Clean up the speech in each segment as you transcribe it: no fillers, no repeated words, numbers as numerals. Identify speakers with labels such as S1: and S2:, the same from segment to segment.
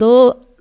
S1: 2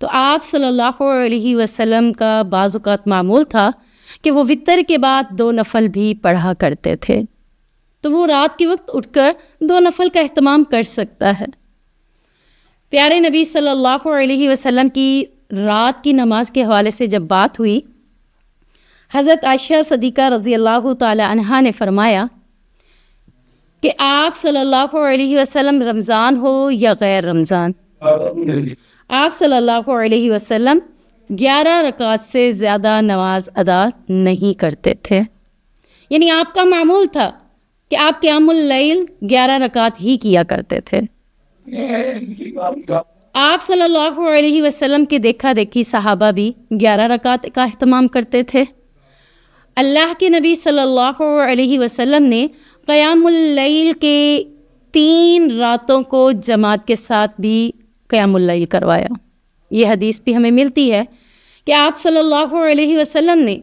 S1: تو آپ صلی اللہ علیہ وسلم کا بعض اوقات معمول تھا کہ وہ وتر کے بعد 2 نفل بھی پڑھا کرتے تھے، تو وہ رات کے وقت اٹھ کر 2 نفل کا اہتمام کر سکتا ہے۔ پیارے نبی صلی اللہ علیہ وسلم کی رات کی نماز کے حوالے سے جب بات ہوئی، حضرت عائشہ صدیقہ رضی اللہ تعالی عنہا نے فرمایا کہ آپ صلی اللہ علیہ وسلم رمضان ہو یا غیر رمضان، آپ صلی اللہ علیہ وسلم 11 رکعت سے زیادہ نماز ادا نہیں کرتے تھے۔ یعنی آپ کا معمول تھا کہ آپ قیام اللیل 11 رکعت ہی کیا کرتے تھے۔ آپ صلی اللہ علیہ وسلم کے دیکھا دیکھی صحابہ بھی 11 رکعت کا اہتمام کرتے تھے۔ اللہ کے نبی صلی اللہ علیہ وسلم نے قیام اللیل کے 3 راتوں کو جماعت کے ساتھ بھی قیام اللیل کروایا۔ یہ حدیث بھی ہمیں ملتی ہے کہ آپ صلی اللہ علیہ وسلم نے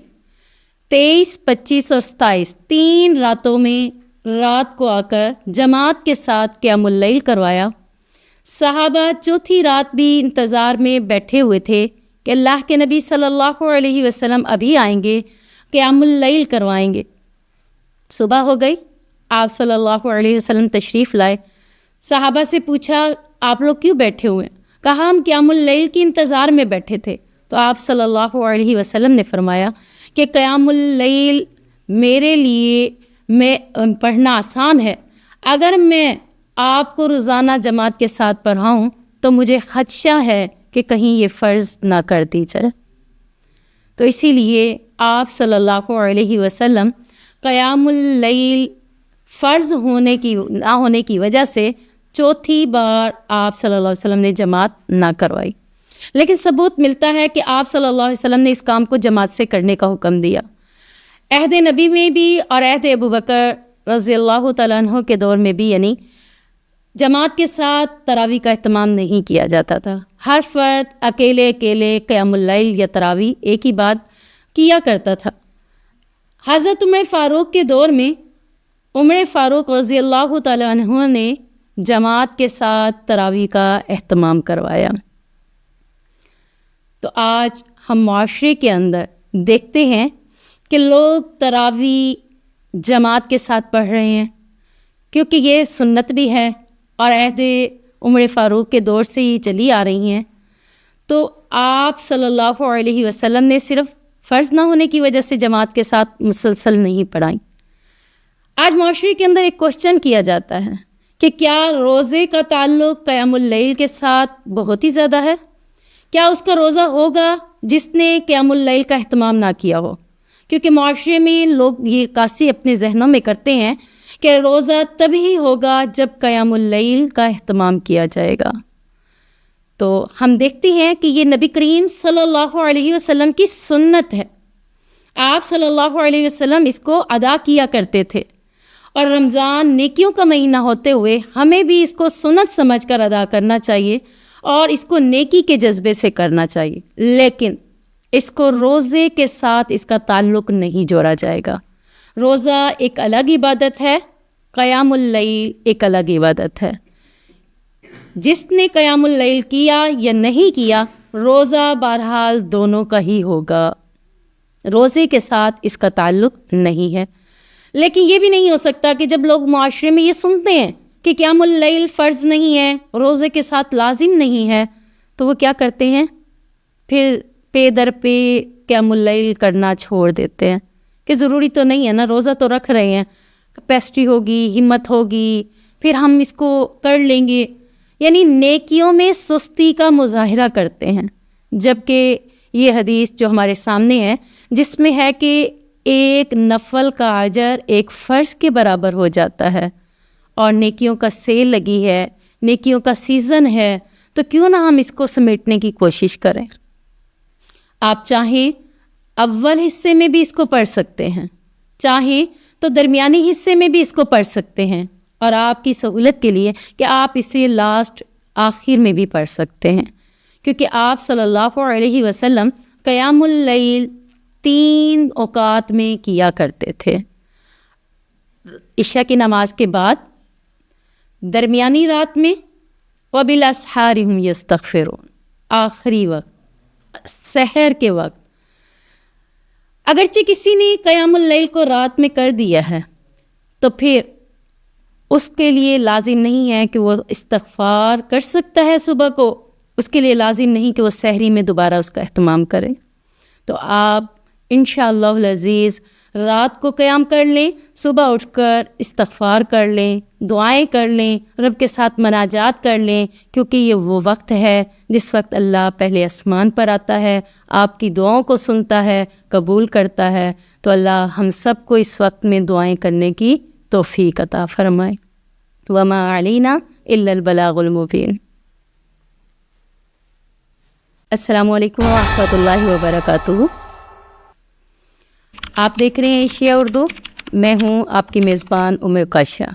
S1: 23، 25 اور 27 3 راتوں میں رات کو آ کر جماعت کے ساتھ قیام اللیل کروایا۔ صحابہ چوتھی رات بھی انتظار میں بیٹھے ہوئے تھے کہ اللہ کے نبی صلی اللہ علیہ وسلم ابھی آئیں گے، قیام اللیل کروائیں گے۔ صبح ہو گئی، آپ صلی اللہ علیہ وسلم تشریف لائے۔ صحابہ سے پوچھا آپ لوگ کیوں بیٹھے ہوئے ہیں؟ کہا ہم قیام اللیل کے انتظار میں بیٹھے تھے۔ تو آپ صلی اللہ علیہ وسلم نے فرمایا کہ قیام اللیل میرے لیے میں پڑھنا آسان ہے، اگر میں آپ کو روزانہ جماعت کے ساتھ پڑھاؤں تو مجھے خدشہ ہے کہ کہیں یہ فرض نہ کر دی جائے۔ تو اسی لیے آپ صلی اللہ علیہ وسلم قیام اللیل فرض نہ ہونے کی وجہ سے چوتھی بار آپ صلی اللہ علیہ وسلم نے جماعت نہ کروائی، لیکن ثبوت ملتا ہے کہ آپ صلی اللہ علیہ وسلم نے اس کام کو جماعت سے کرنے کا حکم دیا۔ عہد نبی میں بھی اور عہد ابوبکر رضی اللہ تعالیٰ عنہ کے دور میں بھی یعنی جماعت کے ساتھ تراویح کا اہتمام نہیں کیا جاتا تھا۔ ہر فرد اکیلے قیام اللیل یا تراویح ایک ہی بات کیا کرتا تھا۔ حضرت عمر فاروق کے دور میں عمر فاروق رضی اللہ تعالیٰ عنہ نے جماعت کے ساتھ تراویح کا اہتمام کروایا۔ تو آج ہم معاشرے کے اندر دیکھتے ہیں کہ لوگ تراویح جماعت کے ساتھ پڑھ رہے ہیں، کیونکہ یہ سنت بھی ہے اور عہد عمر فاروق کے دور سے ہی چلی آ رہی ہیں۔ تو آپ صلی اللہ علیہ وسلم نے صرف فرض نہ ہونے کی وجہ سے جماعت کے ساتھ مسلسل نہیں پڑھائیں۔ آج معاشرے کے اندر ایک کوشچن کیا جاتا ہے کہ کیا روزے کا تعلق قیام اللیل کے ساتھ بہت ہی زیادہ ہے؟ کیا اس کا روزہ ہوگا جس نے قیام اللیل کا اہتمام نہ کیا ہو؟ کیونکہ معاشرے میں لوگ یہ عکاسی اپنے ذہنوں میں کرتے ہیں کہ روزہ تبھی ہوگا جب قیام اللیل کا اہتمام کیا جائے گا۔ تو ہم دیکھتے ہیں کہ یہ نبی کریم صلی اللہ علیہ وسلم کی سنت ہے۔ آپ صلی اللہ علیہ وسلم اس کو ادا کیا کرتے تھے، اور رمضان نیکیوں کا مہینہ ہوتے ہوئے ہمیں بھی اس کو سنت سمجھ کر ادا کرنا چاہیے اور اس کو نیکی کے جذبے سے کرنا چاہیے، لیکن اس کو روزے کے ساتھ اس کا تعلق نہیں جوڑا جائے گا۔ روزہ ایک الگ عبادت ہے، قیام اللیل ایک الگ عبادت ہے۔ جس نے قیام اللیل کیا یا نہیں کیا، روزہ بہرحال دونوں کا ہی ہوگا، روزے کے ساتھ اس کا تعلق نہیں ہے۔ لیکن یہ بھی نہیں ہو سکتا کہ جب لوگ معاشرے میں یہ سنتے ہیں کہ قیام اللیل فرض نہیں ہے، روزے کے ساتھ لازم نہیں ہے، تو وہ کیا کرتے ہیں؟ پھر پے در پہ قیام اللیل کرنا چھوڑ دیتے ہیں کہ ضروری تو نہیں ہے نا، روزہ تو رکھ رہے ہیں، کیپیسٹی ہوگی، ہمت ہوگی، پھر ہم اس کو کر لیں گے۔ یعنی نیکیوں میں سستی کا مظاہرہ کرتے ہیں، جبکہ یہ حدیث جو ہمارے سامنے ہے جس میں ہے کہ ایک نفل کا اجر ایک فرض کے برابر ہو جاتا ہے، اور نیکیوں کا سیل لگی ہے، نیکیوں کا سیزن ہے، تو کیوں نہ ہم اس کو سمیٹنے کی کوشش کریں۔ آپ چاہیں اول حصے میں بھی اس کو پڑھ سکتے ہیں، چاہیں تو درمیانی حصے میں بھی اس کو پڑھ سکتے ہیں، اور آپ کی سہولت کے لیے کہ آپ اسے لاسٹ آخر میں بھی پڑھ سکتے ہیں، کیونکہ آپ صلی اللہ علیہ وسلم قیام اللیل 3 اوقات میں کیا کرتے تھے۔ عشاء کی نماز کے بعد، درمیانی رات میں، وبالاسحار هم یستغفرون، آخری وقت سحر کے وقت. اگرچہ کسی نے قیام اللیل کو رات میں کر دیا ہے تو پھر اس کے لیے لازم نہیں ہے کہ وہ استغفار کر سکتا ہے صبح کو، اس کے لیے لازم نہیں کہ وہ سحری میں دوبارہ اس کا اہتمام کرے. تو آپ انشاءاللہ العزیز رات کو قیام کر لیں، صبح اٹھ کر استغفار کر لیں، دعائیں کر لیں، رب کے ساتھ مناجات کر لیں، کیونکہ یہ وہ وقت ہے جس وقت اللہ پہلے آسمان پر آتا ہے، آپ کی دعاؤں کو سنتا ہے، قبول کرتا ہے. تو اللہ ہم سب کو اس وقت میں دعائیں کرنے کی توفیق عطا فرمائے. وما علینا الا البلاغ المبین. السلام علیکم ورحمۃ اللہ وبرکاتہ. آپ دیکھ رہے ہیں ایشیا اردو. میں ہوں آپ کی میزبان ام کاشا.